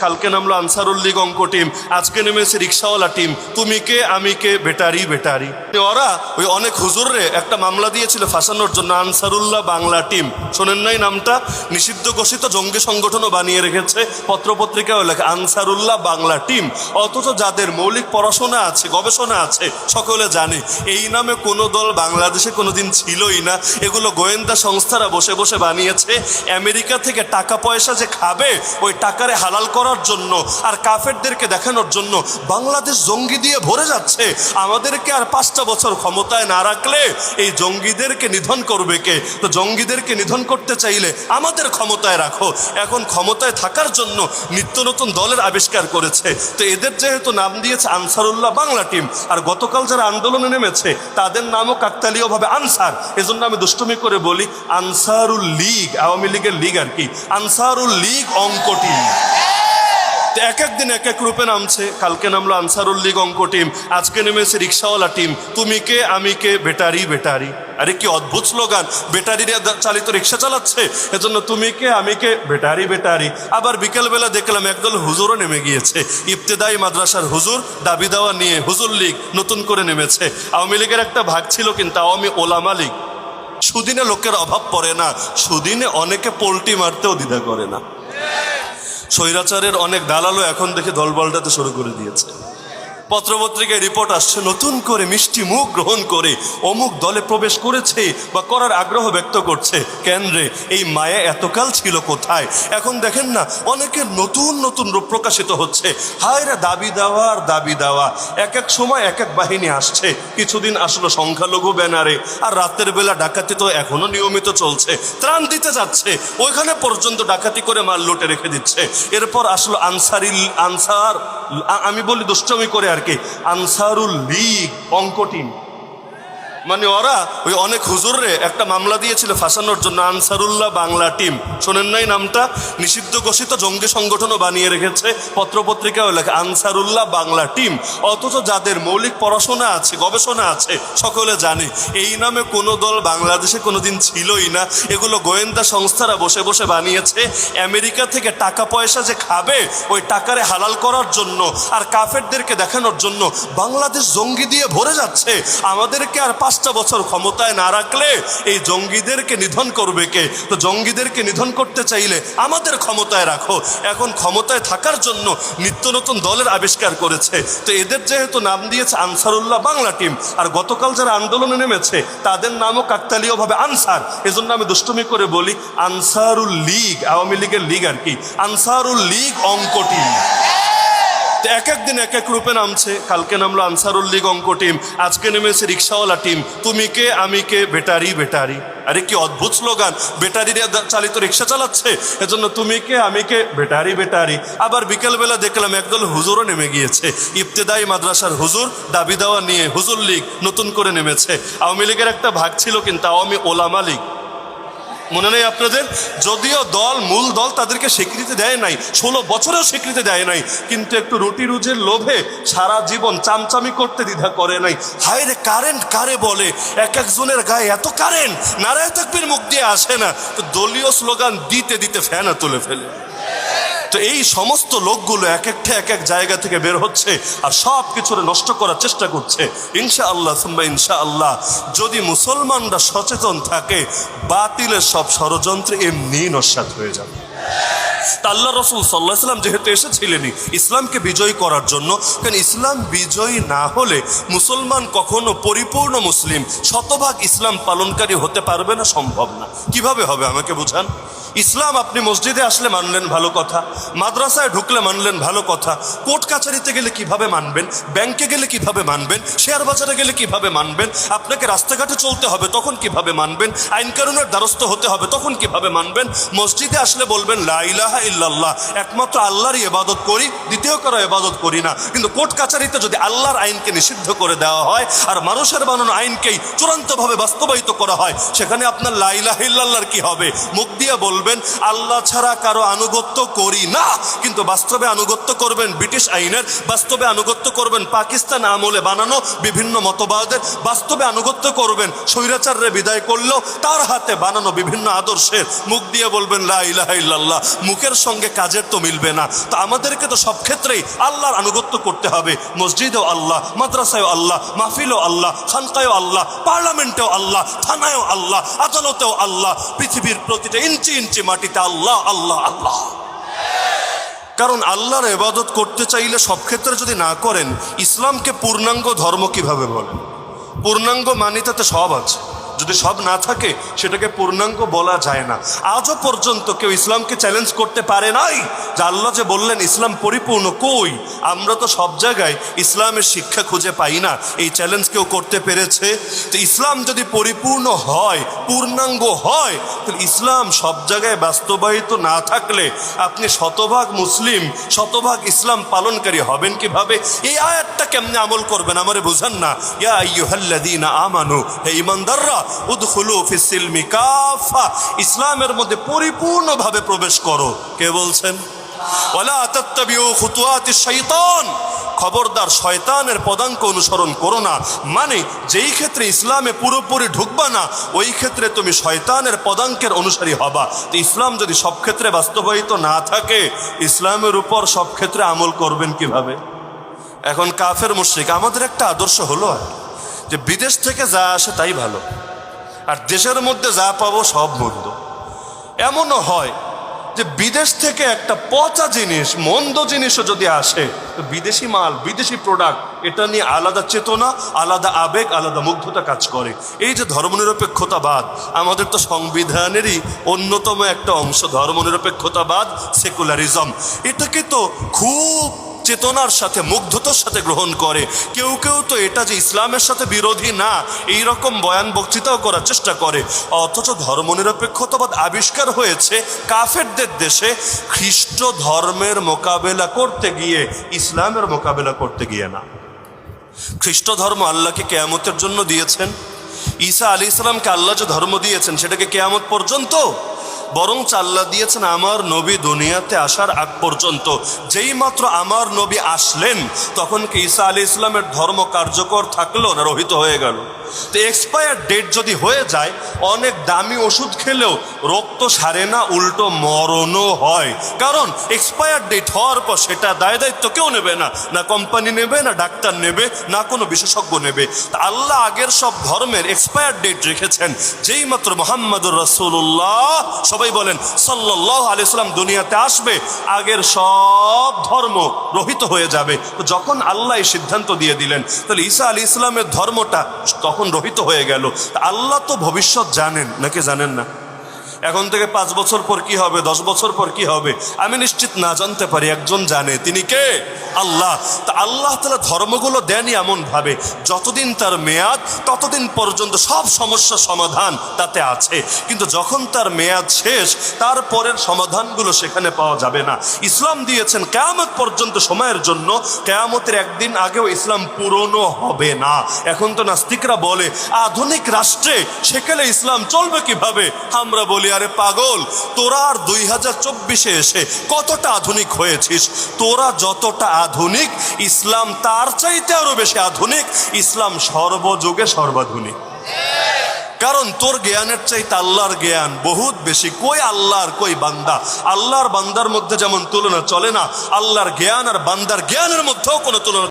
কালকে নামলো আনসারুল লীগ অঙ্ক টিম, আজকে নেমেছে রিক্সাওয়ালা টিম। তুমি কে আমি কে বেটারি বেটারি। ওরা ওই অনেক হুজুররে একটা মামলা দিয়েছিল ফাঁসানোর জন্য, আনসারুল্লাহ বাংলা টিম। শোনেন নাই নামটা? নিষিদ্ধ ঘোষিত জঙ্গি সংগঠনও বানিয়ে রেখেছে, পত্রপত্রিকাও লেখে আনসারুল্লাহ বাংলা টিম। অথচ যাদের মৌলিক পড়াশোনা আছে, গবেষণা আছে, সকলে জানে এই নামে কোনো দল বাংলাদেশে কোনোদিন ছিলই না। এগুলো গোয়েন্দা সংস্থারা বসে বসে বানিয়েছে। আমেরিকা থেকে টাকা পয়সা যে খাবে, ওই টাকারে হালাল করার জন্য আর কাফেরদেরকে দেখানোর জন্য বাংলাদেশ জঙ্গি দিয়ে ভরে যাচ্ছে। আমাদেরকে আর 5টা বছর ক্ষমতায় না রাখলে এই জঙ্গিদেরকে নিধন করবে কে? তো জঙ্গিদেরকে নিধন করতে চাইলে আমাদের ক্ষমতায় রাখো। এখন ক্ষমতায় থাকার জন্য নিত্য নতুন দলের আবিষ্কার করেছে। তো এদের যেহেতু নাম দিয়েছে আনসারুল্লাহ বাংলা টিম, আর গতকাল যারা আন্দোলনে নেমেছে তাদের নামও কাকতালীয়ভাবে আনসার। এজন্য আমি দুষ্টুমি করে বলি আনসারুল লীগ, আওয়ামী লীগের লীগ আর কি, আনসারুল লীগ অঙ্ক টিম। এক এক দিন এক এক রূপে নামছে। কালকে নামলো আনসারুল লীগ অঙ্ক টিম, আজকে নেমেছে রিক্সাওয়ালা টিম। তুমি কে আমি কে বেটারি বেটারি। আরে কি অদ্ভুত স্লোগান! ব্যাটারি চালিত রিক্সা চালাচ্ছে, এজন্য তুমি কে আমি কে বেটারি বেটারি। আবার বিকেলবেলা দেখলাম একদল হুজুরও নেমে গিয়েছে। ইবতেদায়ী মাদ্রাসার হুজুর দাবি দাওয়া নিয়ে হুজুর লীগ নতুন করে নেমেছে। আওয়ামী লীগের একটা ভাগ ছিল কিন্তু আওয়ামী ওলামা লীগ। সুদিনে লোকের অভাব পড়ে না, সুদিনে অনেকে পোল্টি মারতেও দ্বিধা করে না। স্বৈরাচারের অনেক দালালও এখন দেখে দল পাল্টাতে শুরু করে দিয়েছে। পত্রপত্রিকায় রিপোর্ট আসছে নতুন করে মিষ্টি মুখ গ্রহণ করে অমুক দলে প্রবেশ করেছে বা করার আগ্রহ ব্যক্ত করছে। কেন রে? এই মায়া এতকাল ছিল কোথায়? এখন দেখেন না, অনেকের নতুন নতুন রূপ প্রকাশিত হচ্ছে। হায় রে, দাবি দেওয়া আর দাবি দেওয়া। এক এক সময় এক এক বাহিনী আসছে। কিছুদিন আসলো সংখ্যালঘু ব্যানারে, আর রাতের বেলা ডাকাতি তো এখনো নিয়মিত চলছে। ত্রাণ দিতে যাচ্ছে, ওইখানে পর্যন্ত ডাকাতি করে মাল লুটে রেখে দিচ্ছে। এরপর আসলো আনসার, আমি বলি দুষ্টমি করে আর কি, আনসারুল লীগ অঙ্ক টিম। মানে ওরা ওই অনেক হুজুররে একটা মামলা দিয়েছিল ফাঁসানোর জন্য, আনসারুল্লাহ বাংলা টিম। শোনেন নাই নামটা? নিষিদ্ধ ঘোষিত জঙ্গি সংগঠনও বানিয়ে রেখেছে, পত্রপত্রিকাও লেখে আনসারুল্লাহ বাংলা টিম। অথচ যাদের মৌলিক পড়াশোনা আছে, গবেষণা আছে, সকলে জানে এই নামে কোনো দল বাংলাদেশে কোনোদিন ছিলই না। এগুলো গোয়েন্দা সংস্থারা বসে বসে বানিয়েছে। আমেরিকা থেকে টাকা পয়সা যে খাবে, ওই টাকারে হালাল করার জন্য আর কাফেরদেরকে দেখানোর জন্য বাংলাদেশ জঙ্গি দিয়ে ভরে যাচ্ছে। আমাদেরকে আর 5টা বছর ক্ষমতায় না রাখলে এই জঙ্গিদেরকে নিধন করবে কে? তো জঙ্গিদেরকে নিধন করতে চাইলে আমাদের ক্ষমতায় রাখো। এখন ক্ষমতায় থাকার জন্য নিত্য নতুন দলের আবিষ্কার করেছে। তো এদের যেহেতু নাম দিয়েছে আনসারুল্লাহ বাংলা টিম, আর গতকাল যারা আন্দোলনে নেমেছে তাদের নামও কাকতালীয়ভাবে আনসার। এজন্য আমি দুষ্টুমি করে বলি আনসারুল লীগ, আওয়ামী লীগের লীগ আর কি, আনসারুল লীগ অঙ্ক টিম। এক এক দিন এক এক রূপে নামছে। কালকে নামলো আনসারুল লীগ অঙ্ক টিম, আজকে নেমেছে রিক্সাওয়ালা টিম। তুমি কে আমি কে বেটারি বেটারি। আরে কি অদ্ভুত স্লোগান! ব্যাটারি চালিত রিক্সা চালাচ্ছে, এজন্য তুমি কে আমি কে বেটারি বেটারি। আবার বিকেলবেলা দেখলাম একদল হুজুরও নেমে গিয়েছে। ইবতেদায়ী মাদ্রাসার হুজুর দাবি দাওয়া নিয়ে হুজুর লীগ নতুন করে নেমেছে। আওয়ামী লীগের একটা ভাগ ছিল কিন্তু আওয়ামী ওলামা লীগ। মনে নেই আপনাদের? যদিও দল, মূল দল তাদেরকে স্বীকৃতি দেয় নাই, 16 বছরেও স্বীকৃতি দেয় নাই, কিন্তু একটু রুটি রুজির লোভে সারা জীবন চামচামি করতে দ্বিধা করে নাই। হায় রে, কারেন্ট কারে বলে! এক একজনের গায়ে এত কারেন্ট, নারায়ে তাকবীর মুখ দিয়ে আসে না, তো দলীয় স্লোগান দিতে দিতে ফ্যানা তুলে ফেলে। তো এই সমস্ত লোকগুলো এক একটা এক এক জায়গা থেকে বের হচ্ছে আর সব কিছুরে নষ্ট করার চেষ্টা করছে। ইনশাআল্লাহ সুম্মা ইনশাআল্লাহ যদি মুসলমানরা সচেতন থাকে, বাতিলের সব ষড়যন্ত্র এমনি নস্যাৎ হয়ে যাবে। আল্লাহ রসুল সাল্লাল্লাহু আলাইহি ওয়াসাল্লাম যেহেতু এসেছিলেনই ইসলামকে বিজয়ী করার জন্য, কারণ ইসলাম বিজয়ী না হলে মুসলমান কখনো পরিপূর্ণ মুসলিম, শতভাগ ইসলাম পালনকারী হতে পারবে না, সম্ভব না। কিভাবে হবে আমাকে বুঝান। ইসলাম আপনি মসজিদে আসলে মানলেন, ভালো কথা। মাদ্রাসায় ঢুকলে মানলেন, ভালো কথা। কোর্ট কাছারিতে গেলে কিভাবে মানবেন? ব্যাংকে গেলে কিভাবে মানবেন? শেয়ার বাজারে গেলে কিভাবে মানবেন? আপনাকে রাস্তাঘাটে চলতে হবে, তখন কিভাবে মানবেন? আইন কানুনের দ্বারস্থ হতে হবে, তখন কিভাবে মানবেন? মসজিদে আসলে বলবেন লা ইলাহা ইল্লাল্লাহ, একমাত্র আল্লাহরই ইবাদত করি, দ্বিতীয় কারো ইবাদত করি না। কিন্তু কোর্ট কাছারিতে যদি আল্লাহর আইনকে নিষিদ্ধ করে দেওয়া হয় আর মানুষের বানানো আইনকেই চূড়ান্তভাবে বাস্তবায়িত করা হয়, সেখানে আপনার লা ইলাহা ইল্লাল্লাহর কি হবে? মুখ দিয়ে বলবেন বলবেন আল্লাহ ছাড়া কারো আনুগত্য করি না, কিন্তু বাস্তবে আনুগত্য করবেন ব্রিটিশ আইনের, বাস্তবে আনুগত্য করবেন পাকিস্তান আমলে বানানো বিভিন্ন মতবাদের, বাস্তবে আনুগত্য করবেন স্বৈরাচাররে বিদায় করলো তার হাতে বানানো বিভিন্ন আদর্শের। মুখ দিয়ে বলবেন লা ইলাহা ইল্লাল্লাহ, মুখের সঙ্গে কাজের তো মিলবে না। তো আমাদেরকে তো সব ক্ষেত্রেই আল্লাহর আনুগত্য করতে হবে। মসজিদেও আল্লাহ, মাদ্রাসায়ও আল্লাহ, মাহফিলও আল্লাহ, খানকায়ও আল্লাহ, পার্লামেন্টেও আল্লাহ, থানায়ও আল্লাহ, আদালতেও আল্লাহ, পৃথিবীর প্রতিটা ইঞ্চি ইঞ্চি মাটিতে আল্লাহ আল্লাহ আল্লাহ। কারণ আল্লাহর ইবাদত করতে চাইলে সব ক্ষেত্রে যদি না করেন, ইসলামকে পূর্ণাঙ্গ ধর্ম কিভাবে বলেন? পূর্ণাঙ্গ মানে তাতে সব আছে, যদি সব না থাকে সেটাকে পূর্ণাঙ্গ বলা যায় না। আজও পর্যন্ত কেউ ইসলামকে চ্যালেঞ্জ করতে পারে নাই যে আল্লাহ যে বললেন ইসলাম পরিপূর্ণ। কই, আমরা তো সব জায়গায় ইসলামের শিক্ষা খুঁজে পাই না। এই চ্যালেঞ্জ কেউ করতে পেরেছে? তো ইসলাম যদি পরিপূর্ণ হয়, পূর্ণাঙ্গ হয়, তাহলে ইসলাম সব জায়গায় বাস্তবায়িত না থাকলে আপনি শতভাগ মুসলিম, শতভাগ ইসলাম পালনকারী হবেন কিভাবে? এই আয়াতটা কেমনে আমল করবেন আমারে বুঝান না। ইয়া আইয়ুহাল্লাযীনা আমানু, হে ঈমানদাররা, উদখুলু ফিস-সিলমি কাফা, ইসলামের মধ্যে পরিপূর্ণভাবে প্রবেশ করো। কে বলছেন? ওয়ালা তাত্তাবিউ খুতুওয়াতিশ শাইতান, খবরদার শয়তানের পদাঙ্ক অনুসরণ করো না। মানে যেই ক্ষেত্রে ইসলামে পুরোপুরি ঢুকবা না, ওই ক্ষেত্রে তুমি শয়তানের পদাঙ্কের অনুসারী হবা। তো ইসলাম যদি সব ক্ষেত্রে বাস্তবায়িত না থাকে, ইসলামের উপর সব ক্ষেত্রে আমল করবেন কিভাবে? এখন কাফের মুশরিক, আমাদের একটা আদর্শ হলো যে বিদেশ থেকে যা আসে তাই ভালো, আর দেশের মধ্যে যা পাবো সব মন্দ। এমনও হয় যে বিদেশ থেকে একটা পচা জিনিস, মন্দ জিনিসও যদি আসে, তো বিদেশি মাল, বিদেশি প্রোডাক্ট, এটা নিয়ে আলাদা চেতনা, আলাদা আবেগ, আলাদা মুগ্ধতা কাজ করে। এই যে ধর্মনিরপেক্ষতাবাদ, আমাদের তো সংবিধানেরই অন্যতম একটা অংশ ধর্মনিরপেক্ষতাবাদ, সেকুলারিজম। এটাকে তো খুব চেতনার সাথে, মুগ্ধতার সাথে গ্রহণ করে। কেউ কেউ তো এটা যে ইসলামের সাথে বিরোধী না, এই রকম বয়ান বক্তৃতাও করার চেষ্টা করে। অথচ ধর্মনিরপেক্ষতাবাদ আবিষ্কার হয়েছে কাফেরদের দেশে, খ্রিস্ট ধর্মের মোকাবেলা করতে গিয়ে, ইসলামের মোকাবেলা করতে গিয়ে না। খ্রিস্ট ধর্ম আল্লাহকে কিয়ামতের জন্য দিয়েছেন। ঈসা আলাইহিস সালামকে আল্লাহ যে ধর্ম দিয়েছেন সেটাকে কিয়ামত পর্যন্ত, বরং আল্লাহ দিয়েছেন আমার নবী দুনিয়াতে আসার আগ পর্যন্ত। যেই মাত্র আমার নবী আসলেন, তখন কি ঈসা আলাইহিস সালামের ধর্ম কার্যকর থাকলো না রহিত হয়ে গেল? তো এক্সপায়ার ডেট যদি হয়ে যায়, অনেক দামি ওষুধ খেলেও রোগ তো সারে না, উল্টো মরণও হয়। কারণ এক্সপায়ার ডেট হওয়ার পর সেটা দায় দায়িত্ব কেউ নেবে না, না কোম্পানি নেবে, না ডাক্তার নেবে, না কোনো বিশেষজ্ঞ নেবে। তা আল্লাহ আগের সব ধর্মের এক্সপায়ার ডেট রেখেছেন। যেই মাত্র মুহাম্মদুর রাসূলুল্লাহ, সবাই বলেন সাল্লাল্লাহু আলাইহি সাল্লাম, দুনিয়াতে আসবে, আগের সব ধর্ম রহিত হয়ে যাবে। তো যখন আল্লাহ এই সিদ্ধান্ত দিয়ে দিলেন, তাহলে ঈসা আলাইহিস সালামের ধর্মটা তখন রহিত হয়ে গেল। আল্লাহ তো ভবিষ্যৎ জানেন, নাকি জানেন না? এখন থেকে 5 বছর পর কি হবে, 10 বছর পর কি হবে, আমি নিশ্চিত না জানতে পারি, একজন জানে, তিনি কে? আল্লাহ। তা আল্লাহ তাআলা ধর্মগুলো দেনই এমন ভাবে, যতদিন তার মেয়াদ ততদিন পর্যন্ত সব সমস্যার সমাধান তাতে আছে। কিন্তু যখন তার মেয়াদ শেষ, তারপরের সমাধানগুলো সেখানে পাওয়া যাবে না। ইসলাম দিয়েছেন কিয়ামত পর্যন্ত সময়ের জন্য, কিয়ামতের একদিন আগেও ইসলাম পুরনো হবে না। এখন তো নাস্তিকরা বলে আধুনিক রাষ্ট্রে সেখানে ইসলাম চলবে কিভাবে? আমরা বলি আরে পাগল, তোরা আর 2024-এ এসে কতটা আধুনিক হয়েছিস? তোরা যতটা আধুনিক, ইসলাম তার চাইতে আরো বেশি আধুনিক। ইসলাম সর্বযুগে সর্বাধুনিক। কারণ তোর জ্ঞানের চাইতে আল্লাহর জ্ঞান বহুত বেশি। কই আল্লাহর কই বান্দা? আল্লাহর বান্দার মধ্যে যেমন তুলনা চলে না, আল্লাহর জ্ঞান আর বান্দার জ্ঞানের মধ্যেও কোনো তুলনা